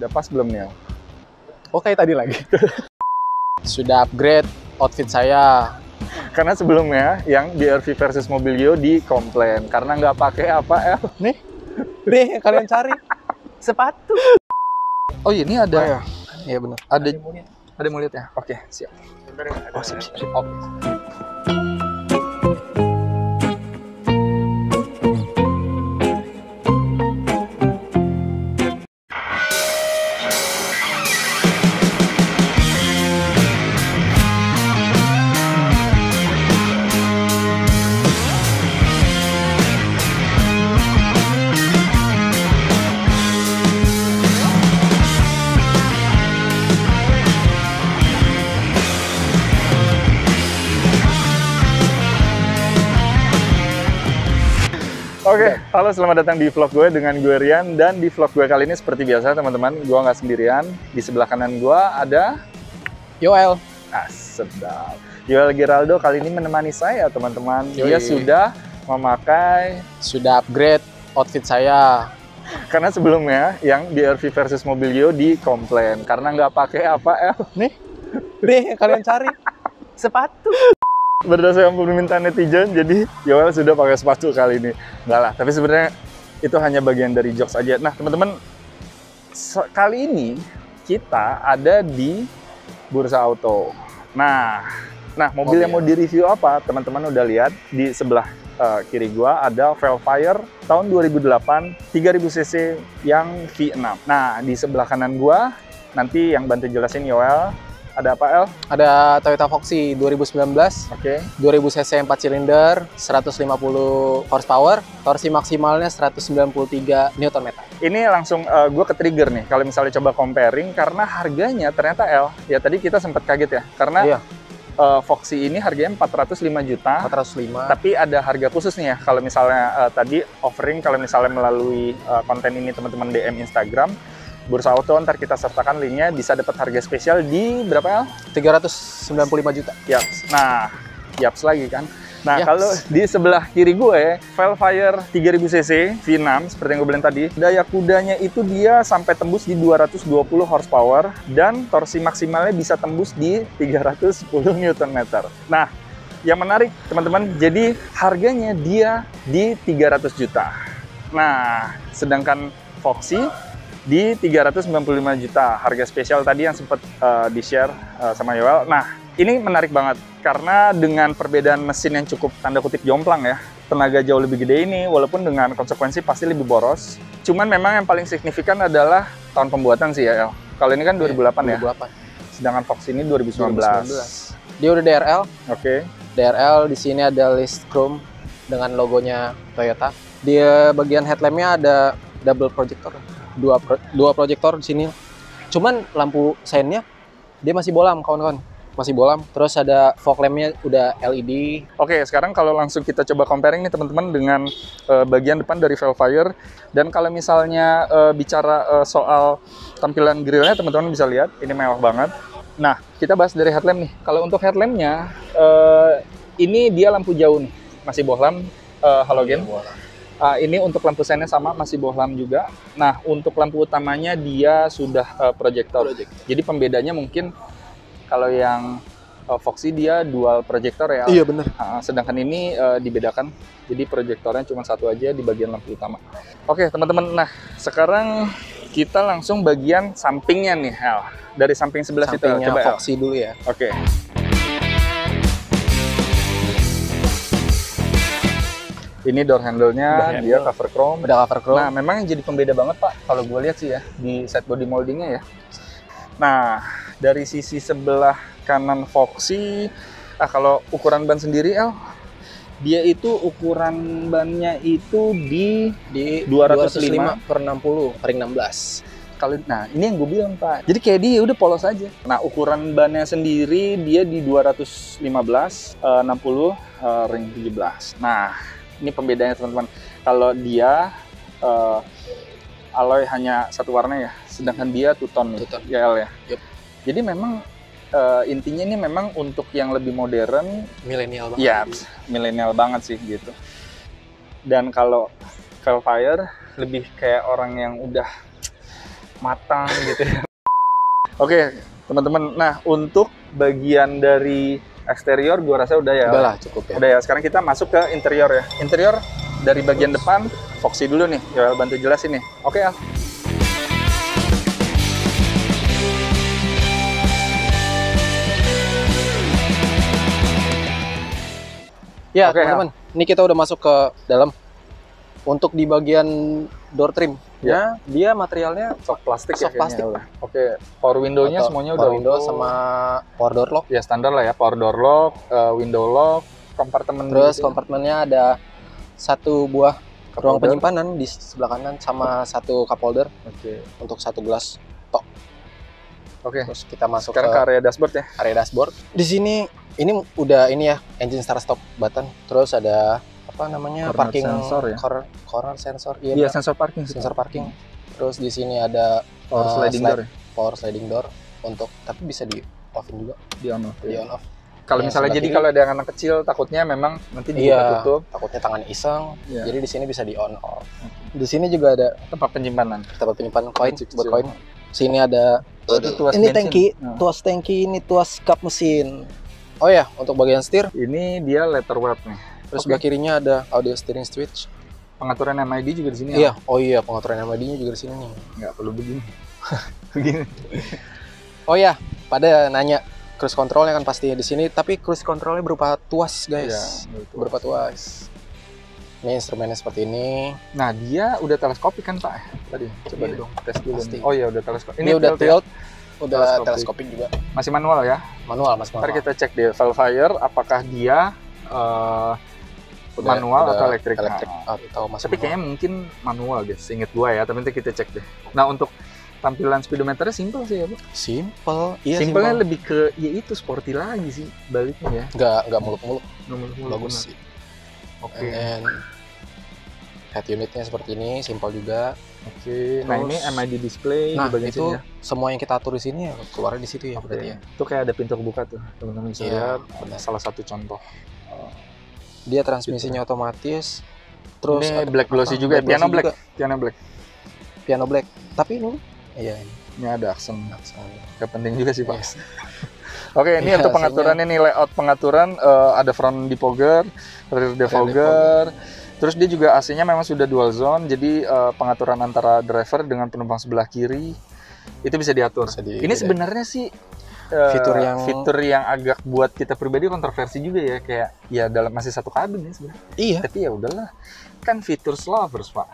Udah pas belum nih? Oke, tadi lagi. Sudah upgrade outfit saya. Karena sebelumnya yang BRV versus Mobilio dikomplain karena nggak pakai apa El? Nih, kalian cari sepatu. Oh ini ada. Oh, iya. Iya benar. Ada mau lihat ya? Oke, siap. Oh, siap. Oke. Oke, halo, selamat datang di vlog gue dengan gue Rian. Dan di vlog gue kali ini seperti biasa teman-teman, gue nggak sendirian. Di sebelah kanan gue ada Yoel. sedap. Yoel Geraldo kali ini menemani saya teman-teman. Dia sudah upgrade outfit saya. Karena sebelumnya yang BRV versus Mobilio dikomplain karena nggak pakai apa El? Nih, kalian cari sepatu. Berdasarkan permintaan netizen, jadi Yoel sudah pakai sepatu kali ini. Enggak lah, tapi sebenarnya itu hanya bagian dari jokes aja. Nah, teman-teman, kali ini kita ada di Bursa Auto. Nah, mobil yang mau direview apa? Teman-teman udah lihat di sebelah kiri gua ada Velfire tahun 2008 3000 cc yang V6. Nah, di sebelah kanan gua nanti yang bantu jelasin Yoel. Ada apa, El? Ada Toyota Foxy 2019. Oke. 2000 cc 4 silinder, 150 horsepower, torsi maksimalnya 193 Nm. Ini langsung gue ke-trigger nih kalau misalnya coba comparing karena harganya ternyata El, ya tadi kita sempat kaget ya. Karena Foxy ini harganya 405 juta. 405. Tapi ada harga khusus nih ya. Kalau misalnya tadi offering kalau misalnya melalui konten ini teman-teman DM Instagram Bursa Auto, ntar kita sertakan linknya, bisa dapat harga spesial di berapa El? 395 juta. Yaps. Nah, yaps lagi kan. Nah, yaps. Kalau di sebelah kiri gue, Velfire 3000 cc V6 seperti yang gue bilang tadi, daya kudanya itu dia sampai tembus di 220 horsepower dan torsi maksimalnya bisa tembus di 310 Nm. Nah, yang menarik teman-teman, jadi harganya dia di 300 juta. Nah, sedangkan Foxy di 395 juta, harga spesial tadi yang sempat di-share sama Yoel. Nah, ini menarik banget karena dengan perbedaan mesin yang cukup tanda kutip jomplang ya, tenaga jauh lebih gede ini, walaupun dengan konsekuensi pasti lebih boros. Cuman memang yang paling signifikan adalah tahun pembuatan sih ya, El. Kalau ini kan 2008 ya. 2008. Sedangkan Fox ini 2019. Dia udah DRL. Oke. DRL di sini ada list chrome dengan logonya Toyota. Di bagian headlampnya ada double projector. Dua proyektor di sini. Cuman lampu seinnya dia masih bolam, kawan-kawan. Masih bolam. Terus ada fog lampnya udah LED. Oke, sekarang kalau langsung kita coba comparing nih teman-teman dengan bagian depan dari Velfire. Dan kalau misalnya bicara soal tampilan grillnya, teman-teman bisa lihat ini mewah banget. Nah, kita bahas dari headlamp nih. Kalau untuk headlampnya, ini dia lampu jauh nih, masih bohlam halogen. Ini untuk lampu seinnya sama, masih bohlam juga. Nah, untuk lampu utamanya dia sudah proyektor. Jadi pembedanya mungkin kalau yang Foxy dia dual proyektor ya. Iya bener. Sedangkan ini dibedakan, jadi proyektornya cuma satu aja di bagian lampu utama. Oke teman-teman, nah sekarang kita langsung bagian sampingnya nih, El. Dari samping sebelah situ, coba Foxy dulu ya. Oke. Ini door handle-nya, dia cover chrome. Udah cover chrome. Nah, memang yang jadi pembeda banget, Pak, kalau gue lihat sih ya, di side body moldingnya ya. Nah, dari sisi sebelah kanan Foxy, kalau ukuran ban sendiri, El, dia itu ukuran bannya itu di 205 per 60, ring 16. Nah, ini yang gue bilang, Pak. Jadi kayak dia udah polos aja. Nah, ukuran bannya sendiri dia di 215, 60, ring 17. Nah, ini pembedanya teman-teman. Kalau dia alloy hanya satu warna ya, sedangkan dia two-tone ya, El ya. Yep. Jadi memang intinya ini memang untuk yang lebih modern, milenial banget. Ya, milenial banget sih gitu. Dan kalau Velfire lebih kayak orang yang udah matang gitu ya. Oke, teman-teman. Nah, untuk bagian dari eksterior gua rasa udah ya. Udah lah, cukup ya. Udah ya. Sekarang kita masuk ke interior ya. Interior dari bagian depan, Foxy dulu nih. Ya, bantu jelasin nih. Oke, Al. Ya, Oke, teman-teman. Ini kita udah masuk ke dalam. Untuk di bagian door trim, Ya. dia materialnya Soft plastik ya soft plastik. kayaknya. Oke, power window-nya semuanya udah power window auto. sama power door lock. Ya standar lah ya, power door lock, window lock, kompartemen. Terus gitu. kompartemennya ada satu buah Cup ruang holder. penyimpanan di sebelah kanan sama satu cup holder Oke. untuk satu gelas tok. Oke. Terus kita masuk Sekarang ke ke area dashboard ya. area dashboard. Di sini ini udah ini ya engine start stop button. Terus ada apa namanya Corner parking sensor ya? corner sensor. Iya, Iya, sensor parking. sensor parking. Terus di sini ada Power sliding door ya? power sliding door untuk tapi bisa di offin juga, Di on off. di on off. Kalau Yang misalnya sebelah jadi kiri. kalau ada anak kecil takutnya memang nanti dibuka Iya, tutup. takutnya tangan iseng. Iya. Jadi di sini bisa di on off. Di sini juga ada Tempat penyimpanan. tempat penyimpanan koin Kecil-kecil. buat koin. Sini ada Itu tuas ini bensin. tangki, Nah. tuas tangki, ini tuas kap mesin. Oh ya, untuk bagian setir, Ini dia letter wrap nih. terus Oke. sebelah kirinya ada audio steering switch. Pengaturan MID juga di sini. Iya, oh iya, pengaturan MID-nya juga di sini nih. Nggak perlu begini. Begini. Oh ya, pada nanya cruise controlnya kan pasti di sini, tapi cruise controlnya berupa tuas guys, Iya, betul. berupa tuas. Ini instrumennya seperti ini. Nah, dia udah teleskopik kan, Pak? Tadi coba Iya deh dong, tes dulu pasti. nih. Oh iya, udah teleskopik. Ini udah tilt ya? tilt, udah Teleskopik. teleskopik juga. Masih manual ya? Manual mas, Ntar manual. kita cek di valve fire apakah dia manual atau elektrik. Elektrik Nah, atau masih tapi kayaknya mungkin manual deh, seinget gua ya. Tapi nanti kita cek deh. Nah, untuk tampilan speedometernya simple sih ya, Bu. simple. Iya, Simpelnya simple. lebih ke ya itu sporty lagi sih baliknya ya. Nggak muluk-muluk, Nomor-nomor bagus bener. sih. Oke. And head unitnya seperti ini, simple juga. Oke. Nah, ini Terus- MID display Nah, di bagian itu sini ya. semua yang kita atur di sini ya keluarnya di situ ya Oke. berarti ya. Itu kayak ada pintu kebuka tuh, teman-teman bisa Iya, lihat. benar. Salah satu contoh. Dia transmisinya otomatis. Terus Ini ada- black glossy juga ya, black piano glossy black. juga. Piano black. Piano black. Tapi ini iya ini. Ini ada aksen. Gak penting juga sih, Pak. Yes. Oke, ini Iya, untuk pengaturannya nih, layout pengaturan ada front defogger, rear defogger. Terus dia juga AC-nya memang sudah dual zone, jadi pengaturan antara driver dengan penumpang sebelah kiri itu bisa diatur. Bisa di- Ini sebenarnya sih fitur yang agak buat kita pribadi kontroversi juga ya, kayak ya dalam masih satu kabin ya sebenarnya. Iya. Tapi ya udahlah, kan fitur lovers, Pak.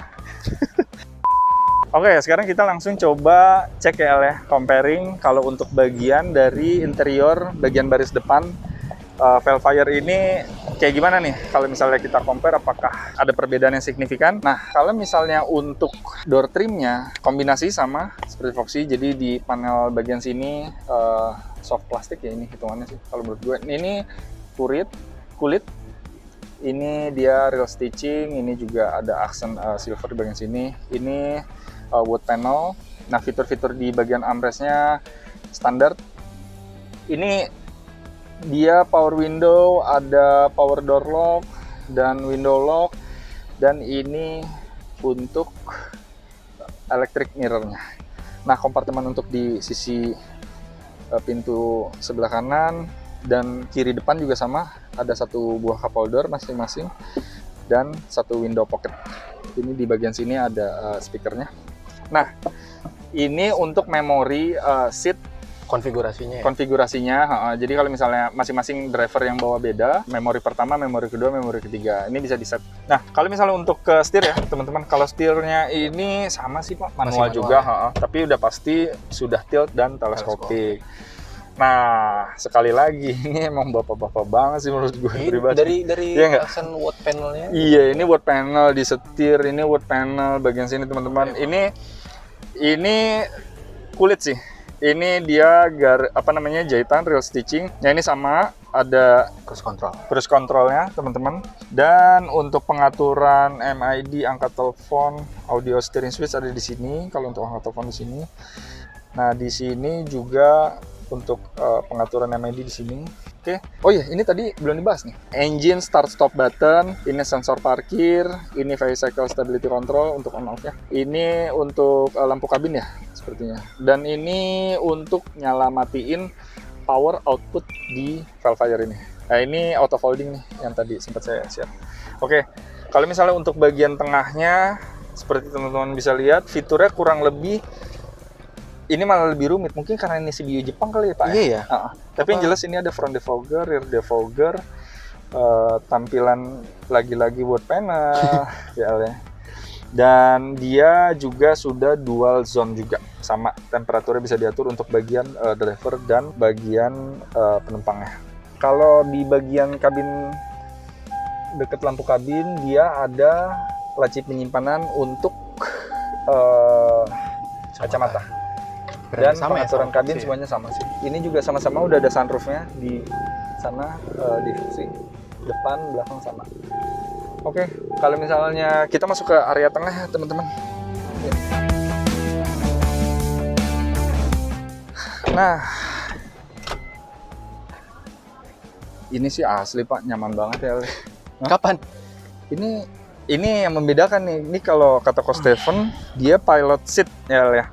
Oke, sekarang kita langsung coba cek ya, Al, ya, comparing kalau untuk bagian dari interior, bagian baris depan valve fire ini kayak gimana nih? Kalau misalnya kita compare, apakah ada perbedaan yang signifikan? Nah, kalau misalnya untuk door trimnya kombinasi sama seperti Foxy, jadi di panel bagian sini soft plastik ya ini hitungannya sih. Kalau menurut gue ini kulit. Ini dia real stitching, ini juga ada aksen silver di bagian sini. Ini wood panel. Nah, fitur-fitur di bagian armrestnya standar. Ini dia power window, ada power door lock dan window lock, dan ini untuk electric mirrornya. Nah, kompartemen untuk di sisi pintu sebelah kanan dan kiri depan juga sama, ada satu buah cup holder masing-masing dan satu window pocket. Ini di bagian sini ada speakernya. Nah, ini untuk memori seat Konfigurasinya ya. konfigurasinya. Jadi kalau misalnya masing-masing driver yang bawa beda, memori pertama, memori kedua, memori ketiga, ini bisa di set. Nah, kalau misalnya untuk ke setir ya teman-teman, kalau setirnya ini sama sih Pak, manual Masih juga, tapi udah pasti sudah tilt dan teleskopik. Nah, sekali lagi ini emang bapak-bapak banget sih menurut gue Ini pribadi. dari Iya nggak? aksen wood panelnya. Iya, ini wood panel di setir, ini wood panel bagian sini teman-teman. Ini kulit sih. Ini dia jahitan real stitching. Ya ini sama, ada Cruise control. cruise controlnya teman-teman. Dan untuk pengaturan MID, angkat telepon, audio steering switch ada di sini. Kalau untuk angkat telepon di sini. Nah di sini juga untuk pengaturan MID di sini. Oke. Oh iya, ini tadi belum dibahas nih. Engine start stop button, ini sensor parkir, ini vehicle stability control untuk on off-nya. Ini untuk lampu kabin ya, sepertinya. Dan ini untuk nyala matiin power output di Velfire ini. Nah, ini auto folding nih yang tadi sempat saya share. Oke, kalau misalnya untuk bagian tengahnya, seperti teman-teman bisa lihat, fiturnya kurang lebih ini malah lebih rumit. Mungkin karena ini CPU Jepang kali ya Pak? Iya ya. Tapi yang jelas ini ada front defogger, rear defogger, tampilan lagi-lagi buat panel, ya. Dan dia juga sudah dual zone juga, sama temperaturnya bisa diatur untuk bagian driver dan bagian penumpangnya. Kalau di bagian kabin dekat lampu kabin, dia ada laci penyimpanan untuk kacamata. Dan sama pengaturan ya, kabin semuanya sama sih. Ini juga sama-sama udah ada sunroofnya di sana, di fungsi depan, belakang sama. Oke, kalau misalnya kita masuk ke area tengah ya teman-teman. Ya. Nah, ini sih asli Pak, nyaman banget ya. Kapan? Ini yang membedakan nih. Ini kalau kata Coach Steven, dia pilot seat ya.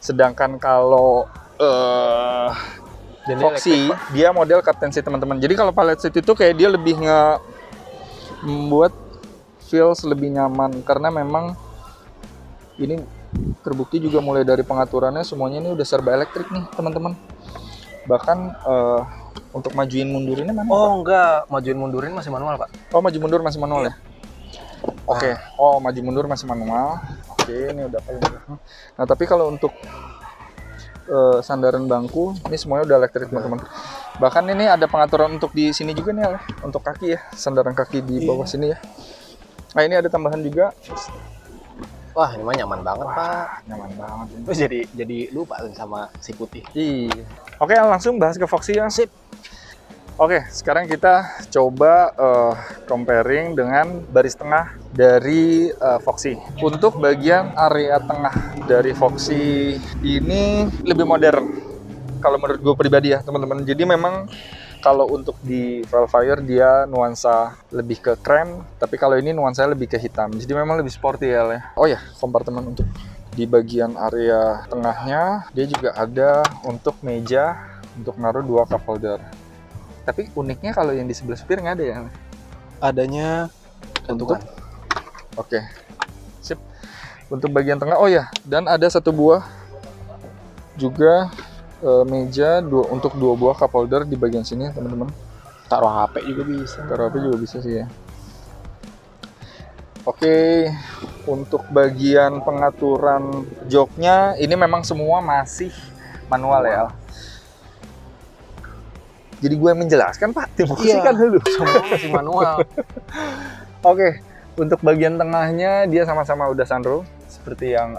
Sedangkan kalau Foxy, dia model captain seat teman-teman. Jadi kalau pilot seat itu kayak dia lebih membuat feels lebih nyaman, karena memang ini terbukti juga mulai dari pengaturannya semuanya ini udah serba elektrik nih teman-teman. Bahkan untuk majuin mundurinnya mana? Oh enggak, majuin mundurin masih manual Pak. Oh, maju mundur masih manual ya? Oke. Oh, maju mundur masih manual. Oke, ini udah paling. Nah, tapi kalau untuk sandaran bangku ini semuanya udah elektrik teman-teman. Bahkan ini ada pengaturan untuk di sini juga nih, untuk kaki ya, sandaran kaki di bawah sini ya. Nah, ini ada tambahan juga. Wah, ini mah nyaman banget Pak. Nyaman banget ini. Terus jadi lupa sama si putih. Iya. Oke, langsung bahas ke Foxy ya. Sip. Oke, sekarang kita coba comparing dengan baris tengah dari Foxy. Untuk bagian area tengah dari Foxy ini lebih modern, kalau menurut gue pribadi ya teman-teman. Jadi memang kalau untuk di Velfire dia nuansa lebih ke krem, tapi kalau ini nuansanya lebih ke hitam. Jadi memang lebih sporty ya. Oh ya, kompartemen untuk di bagian area tengahnya dia juga ada untuk meja untuk naruh 2 cup holder. Tapi uniknya kalau yang di sebelah supir nggak ada ya? Adanya untuk Oke, sip. Untuk bagian tengah, oh ya, dan ada 1 buah juga meja untuk 2 buah cup holder di bagian sini teman-teman. Taruh HP juga bisa. Taruh HP juga bisa sih ya. Oke, untuk bagian pengaturan joknya ini memang semua masih manual ya. Jadi gue menjelaskan Pak, difokuskan dulu. Semua masih manual. Oke, untuk bagian tengahnya dia sama-sama udah sunroof seperti yang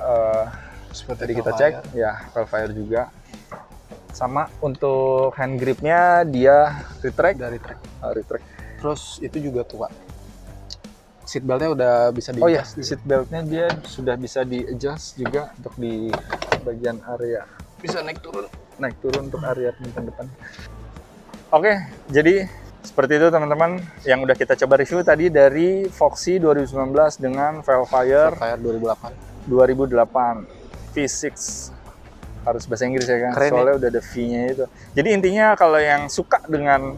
seperti tadi kita cek, ya Velfire juga. Sama untuk hand gripnya dia retract. Dari track. Retract. Terus itu juga tuh Pak, seat beltnya udah bisa di. Oh ya, seat beltnya dia sudah bisa di adjust juga untuk di bagian area. Bisa naik turun untuk area penumpang depan. Oke, jadi seperti itu teman-teman yang udah kita coba review tadi dari Foxy 2019 dengan Velfire 2008 V6. Harus bahasa Inggris ya kan? Keren, soalnya udah ada V-nya itu. Jadi intinya kalau yang suka dengan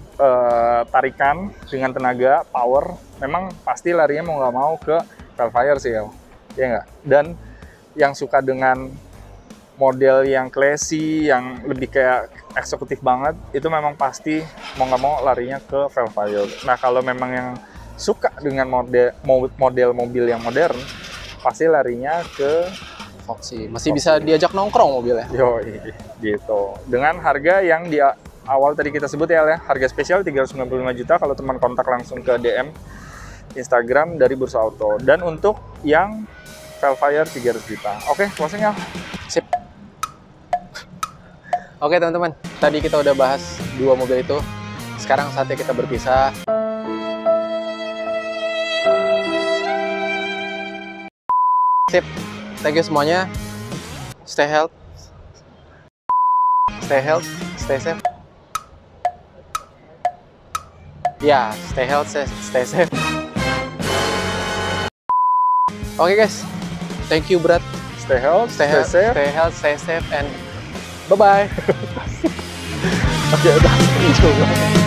tarikan, dengan tenaga, power, memang pasti larinya mau nggak mau ke Velfire sih ya nggak? Dan yang suka dengan model yang classy, yang lebih kayak eksekutif banget, itu memang pasti mau nggak mau larinya ke Velfire. Nah, kalau memang yang suka dengan model mobil yang modern, pasti larinya ke Foxy. Masih bisa diajak nongkrong mobilnya. Yo, gitu. Dengan harga yang di awal tadi kita sebut ya, harga spesial 395 juta kalau teman kontak langsung ke DM Instagram dari Bursa Auto. Dan untuk yang Velfire 300 juta. Oke, closing ya. Sip. Oke teman-teman, tadi kita udah bahas 2 mobil itu. Sekarang saatnya kita berpisah. Sip, thank you semuanya. Stay healthy, stay safe. Ya, stay healthy, stay safe. Oke guys, thank you Brad Stay healthy, stay safe. Stay healthy, stay safe, and bye-bye. Oke, udah.